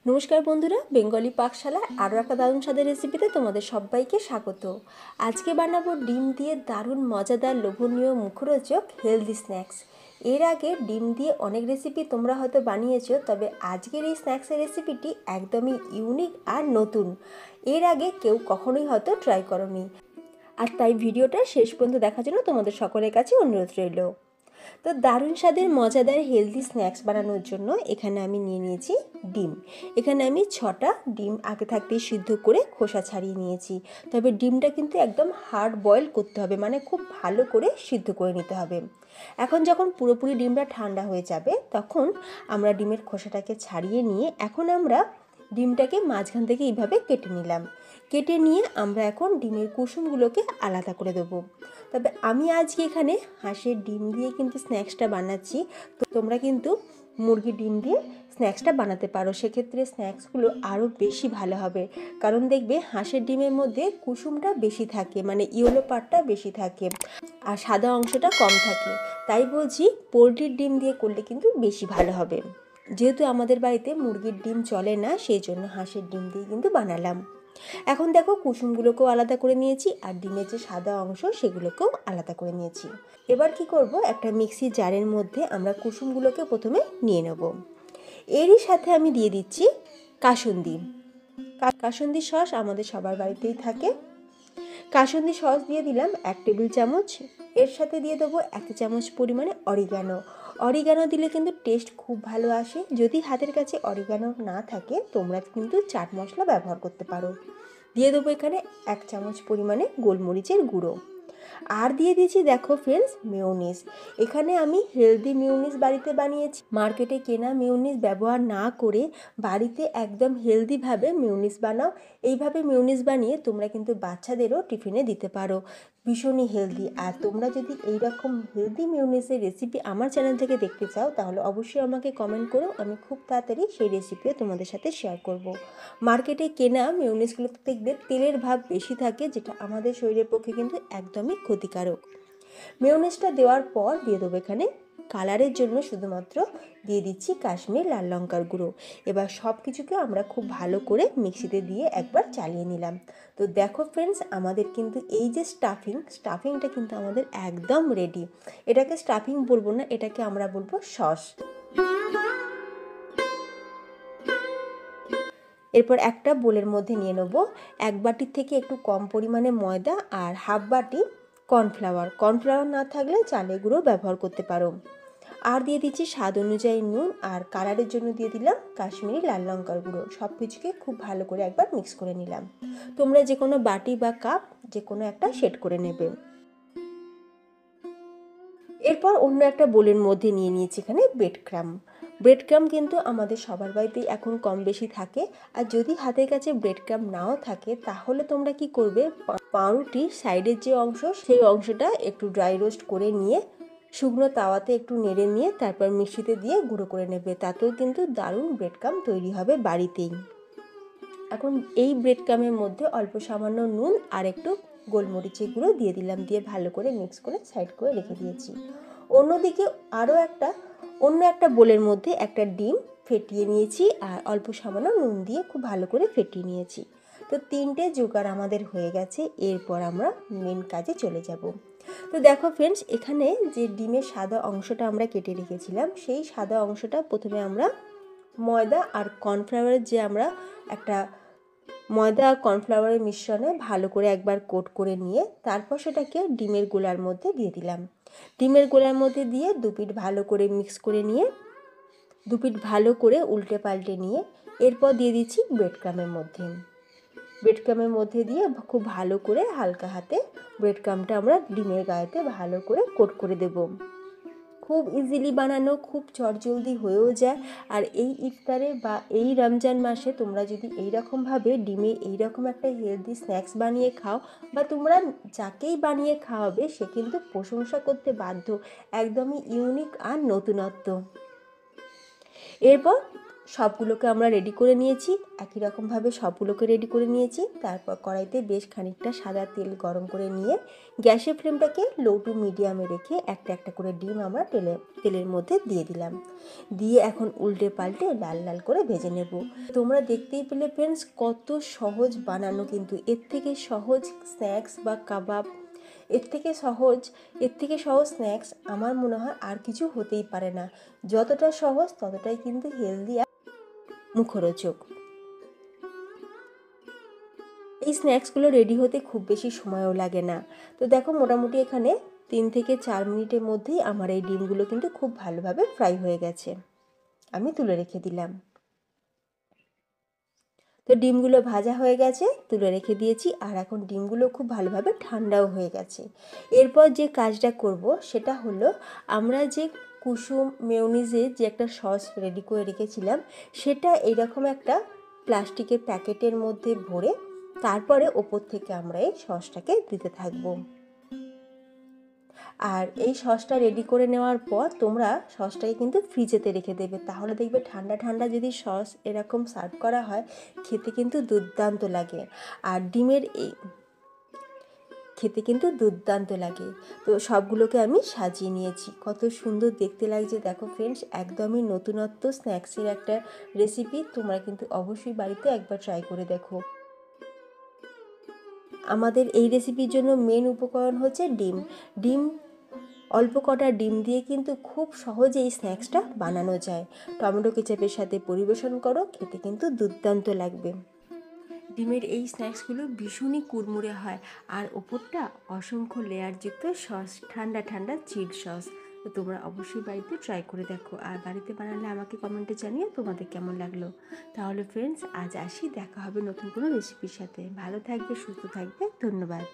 নমস্কার বন্ধুরা, বেঙ্গলি পাকশালার আরও একটা দারুণ স্বাদের রেসিপিতে তোমাদের সবাইকে স্বাগত। আজকে বানাবো ডিম দিয়ে দারুণ মজাদার, লোভনীয়, মুখরোচক হেলদি স্ন্যাক্স। এর আগে ডিম দিয়ে অনেক রেসিপি তোমরা হয়তো বানিয়েছো, তবে আজকের এই স্ন্যাক্সের রেসিপিটি একদমই ইউনিক আর নতুন। এর আগে কেউ কখনোই হয়তো ট্রাই করোনি, আর তাই ভিডিওটা শেষ পর্যন্ত দেখার জন্য তোমাদের সকলের কাছে অনুরোধ রইল। তো দারুণ স্বাদের মজাদার হেলদি স্ন্যাক্স বানানোর জন্য এখানে আমি নিয়ে নিয়েছি ডিম। এখানে আমি 6টা ডিম আগে থাকতেই সিদ্ধ করে খোসা ছাড়িয়ে নিয়েছি। তবে ডিমটা কিন্তু একদম হার্ড বয়েল করতে হবে, মানে খুব ভালো করে সিদ্ধ করে নিতে হবে। এখন যখন পুরোপুরি ডিমটা ঠান্ডা হয়ে যাবে, তখন আমরা ডিমের খোসাটাকে ছাড়িয়ে নিয়ে এখন আমরা ডিমটাকে মাঝখান থেকে এইভাবে কেটে নিলাম। কেটে নিয়ে আমরা এখন ডিমের কুসুমগুলোকে আলাদা করে দেবো। তবে আমি আজকে এখানে হাঁসের ডিম দিয়ে কিন্তু স্ন্যাক্সটা বানাচ্ছি। তো তোমরা কিন্তু মুরগির ডিম দিয়ে স্ন্যাক্সটা বানাতে পারো, সেক্ষেত্রে স্ন্যাক্সগুলো আরও বেশি ভালো হবে। কারণ দেখবে হাঁসের ডিমের মধ্যে কুসুমটা বেশি থাকে, মানে ইয়েলো পার্টটা বেশি থাকে আর সাদা অংশটা কম থাকে। তাই বলছি পোলট্রির ডিম দিয়ে করলে কিন্তু বেশি ভালো হবে। যেহেতু আমাদের বাড়িতে মুরগির ডিম চলে না, সেই জন্য হাঁসের ডিম দিয়ে কিন্তু বানালাম। এখন দেখো কুসুমগুলোকেও আলাদা করে নিয়েছি আর ডিমের যে সাদা অংশ সেগুলোকেও আলাদা করে নিয়েছি। এবার কি করব, একটা মিক্সির জারের মধ্যে আমরা কুসুমগুলোকে প্রথমে নিয়ে নেব। এরই সাথে আমি দিয়ে দিচ্ছি কাসুন্দি। কাসুন্দি সস আমাদের সবার বাড়িতেই থাকে। কাসুন্দি সস দিয়ে দিলাম 1 টেবিল চামচ। এর সাথে দিয়ে দেবো 1 চামচ পরিমাণে অরিগানো। অরিগানো দিলে কিন্তু টেস্ট খুব ভালো আসে। যদি হাতের কাছে অরিগানো না থাকে, তোমরা কিন্তু চাট মশলা ব্যবহার করতে পারো। দিয়ে দেবো এখানে 1 চামচ পরিমাণে গোলমরিচের গুঁড়ো। আর দিয়ে দিয়েছি দেখো ফ্রেন্ডস মেয়োনিজ। এখানে আমি হেলদি মেয়োনিজ বাড়িতে বানিয়েছি। মার্কেটে কেনা মেয়োনিজ ব্যবহার না করে বাড়িতে একদম হেলদিভাবে মেয়োনিজ বানাও। এইভাবে মেয়োনিজ বানিয়ে তোমরা কিন্তু বাচ্চাদেরও টিফিনে দিতে পারো, ভীষণই হেলদি। আর তোমরা যদি এইরকম হেলদি মেয়োনিজের রেসিপি আমার চ্যানেল থেকে দেখতে চাও, তাহলে অবশ্যই আমাকে কমেন্ট করো, আমি খুব তাড়াতাড়ি সেই রেসিপিও তোমাদের সাথে শেয়ার করব। মার্কেটে কেনা মেয়োনিজগুলোতে দেখবে তেলের ভাব বেশি থাকে, যেটা আমাদের শরীরের পক্ষে কিন্তু একদমই ক্ষতিকারক। মেয়োনিজটা দেওয়ার পর দিয়ে দেবো এখানে কালারের জন্য শুধুমাত্র দিয়ে দিচ্ছি কাশ্মীর লাল লঙ্কার গুঁড়ো। এবার সব কিছুকে আমরা খুব ভালো করে মিক্সিতে দিয়ে একবার চালিয়ে নিলাম। তো দেখো ফ্রেন্ডস, আমাদের কিন্তু এই যে স্টাফিংটা কিন্তু আমাদের একদম রেডি। এটাকে স্টাফিং বলবো না, এটাকে আমরা বলবো সস। এরপর একটা বোলের মধ্যে নিয়ে নেব 1 বাটির থেকে একটু কম পরিমাণে ময়দা আর হাফ বাটি কর্নফ্লাওয়ার। কর্নফ্লাওয়ার না থাকলে চালের গুঁড়ো ব্যবহার করতে পারো। আর দিয়ে দিচ্ছি স্বাদ অনুযায়ী নুন, আর কালারের জন্য দিয়ে দিলাম কাশ্মীরি লাল লঙ্কার গুঁড়ো। সব কিছুকে খুব ভালো করে একবার মিক্স করে নিলাম। তোমরা যে কোনো বাটি বা কাপ যে কোনো একটা সেট করে নেবে। এরপর অন্য একটা বোলের মধ্যে নিয়ে নিয়েছি এখানে ব্রেড ক্রাম্ব কিন্তু আমাদের সবার বাড়িতেই এখন কম বেশি থাকে। আর যদি হাতের কাছে ব্রেড ক্রাম্ব নাও থাকে, তাহলে তোমরা কি করবে, পাউরুটির সাইডের যে অংশ সেই অংশটা একটু ড্রাই রোস্ট করে নিয়ে শুকনো তাওয়াতে একটু নেড়ে নিয়ে তারপর মিক্সিতে দিয়ে গুঁড়ো করে নেবে। তাতেও কিন্তু দারুণ ব্রেড ক্রাম্ব তৈরি হবে বাড়িতেই। এখন এই ব্রেড ক্রাম্বের মধ্যে অল্প সামান্য নুন আর একটু গোলমরিচের গুঁড়ো দিয়ে দিলাম, দিয়ে ভালো করে মিক্স করে সাইড করে রেখে দিয়েছি। অন্যদিকে অন্য একটা বোলের মধ্যে একটা ডিম ফেটিয়ে নিয়েছি আর অল্প সামান্য নুন দিয়ে খুব ভালো করে ফেটিয়ে নিয়েছি। তো 3টে জোগাড় আমাদের হয়ে গেছে। এরপর আমরা মেন কাজে চলে যাব। তো দেখো ফ্রেন্ডস, এখানে যে ডিমের সাদা অংশটা আমরা কেটে রেখেছিলাম, সেই সাদা অংশটা প্রথমে আমরা ময়দা আর কর্নফ্লাওয়ারের যে আমরা একটা ময়দা আর কর্নফ্লাওয়ারের মিশ্রণে ভালো করে একবার কোট করে নিয়ে তারপর সেটাকে ডিমের গোলার মধ্যে দিয়ে দিলাম। ডিমের গোলার মধ্যে দিয়ে 2 পিঠ ভালো করে মিক্স করে নিয়ে 2 পিঠ ভালো করে উল্টে পাল্টে নিয়ে এরপর দিয়ে দিচ্ছি ব্রেড ক্রাম্বের মধ্যে দিয়ে খুব ভালো করে হালকা হাতে ব্রেড ক্রাম্বটা আমরা ডিমের গায়েতে ভালো করে কোট করে দেব। খুব ইজিলি বানানো, খুব চটজলদি হয়েও যায়। আর এই ইফতারে বা এই রমজান মাসে তোমরা যদি এইরকমভাবে ডিমে এইরকম একটা হেলদি স্ন্যাক্স বানিয়ে খাও, বা তোমরা যাকেই বানিয়ে খাওয়াবে সে কিন্তু প্রশংসা করতে বাধ্য। একদমই ইউনিক আর নতুনত্ব। এরপর সবগুলোকে আমরা রেডি করে নিয়েছি, একই রকমভাবে সবগুলোকে রেডি করে নিয়েছি। তারপর কড়াইতে বেশ খানিকটা সাদা তেল গরম করে নিয়ে গ্যাসের ফ্লেমটাকে লো টু মিডিয়ামে রেখে একটা একটা করে ডিম আমরা তেলের মধ্যে দিয়ে দিলাম। দিয়ে এখন উল্টে পাল্টে লাল লাল করে ভেজে নেব। তোমরা দেখতেই পেলে ফ্রেন্ডস, কত সহজ বানানো, কিন্তু এর থেকে সহজ স্ন্যাক্স বা কাবাব, এর থেকে সহজ স্ন্যাক্স আমার মনে হয় আর কিছু হতেই পারে না। যতটা সহজ ততটাই কিন্তু হেলদি আর মুখরোচক। এই স্ন্যাক্সগুলো রেডি হতে খুব বেশি সময়ও লাগে না। তো দেখো, মোটামুটি এখানে 3 থেকে 4 মিনিটের মধ্যেই আমার এই ডিমগুলো কিন্তু খুব ভালোভাবে ফ্রাই হয়ে গেছে। আমি তুলে রেখে দিলাম। তো ডিমগুলো ভাজা হয়ে গেছে, তুলে রেখে দিয়েছি। আর এখন ডিমগুলো খুব ভালোভাবে ঠান্ডাও হয়ে গেছে। এরপর যে কাজটা করব সেটা হলো, আমরা যে কুসুম মেয়োনিজের যে একটা সস রেডি করে রেখেছিলাম, সেটা এইরকম একটা প্লাস্টিকের প্যাকেটের মধ্যে ভরে তারপরে ওপর থেকে আমরা এই সসটাকে দিতে থাকবো। আর এই সসটা রেডি করে নেওয়ার পর তোমরা সসটাকে কিন্তু ফ্রিজেতে রেখে দেবে, তাহলে দেখবে ঠান্ডা ঠান্ডা যদি সস এরকম সার্ভ করা হয়, খেতে কিন্তু দুর্দান্ত লাগে। আর ডিমের এই খেতে কিন্তু দুর্দান্ত লাগে। তো সবগুলোকে আমি সাজিয়ে নিয়েছি, কত সুন্দর দেখতে লাগছে দেখো ফ্রেন্ডস। একদমই নতুনত্ব স্ন্যাক্সের একটা রেসিপি, তোমরা কিন্তু অবশ্যই বাড়িতে একবার ট্রাই করে দেখো। আমাদের এই রেসিপির জন্য মেন উপকরণ হচ্ছে ডিম। অল্প কটা ডিম দিয়ে কিন্তু খুব সহজেই স্ন্যাক্সটা বানানো যায়। টমেটো কেচাপের সাথে পরিবেশন করো, খেতে কিন্তু দুর্দান্ত লাগবে। ডিমের এই স্ন্যাক্সগুলো ভীষণই কুড়মুড়ে হয়, আর ওপরটা অসংখ্য লেয়ারযুক্ত সস, ঠান্ডা ঠান্ডা চিল সস। তো তোমরা অবশ্যই বাড়িতে ট্রাই করে দেখো, আর বাড়িতে বানালে আমাকে কমেন্টে জানিও তোমাদের কেমন লাগলো। তাহলে ফ্রেন্ডস, আজ আসি, দেখা হবে নতুন কোনো রেসিপির সাথে। ভালো থাকবে, সুস্থ থাকবে, ধন্যবাদ।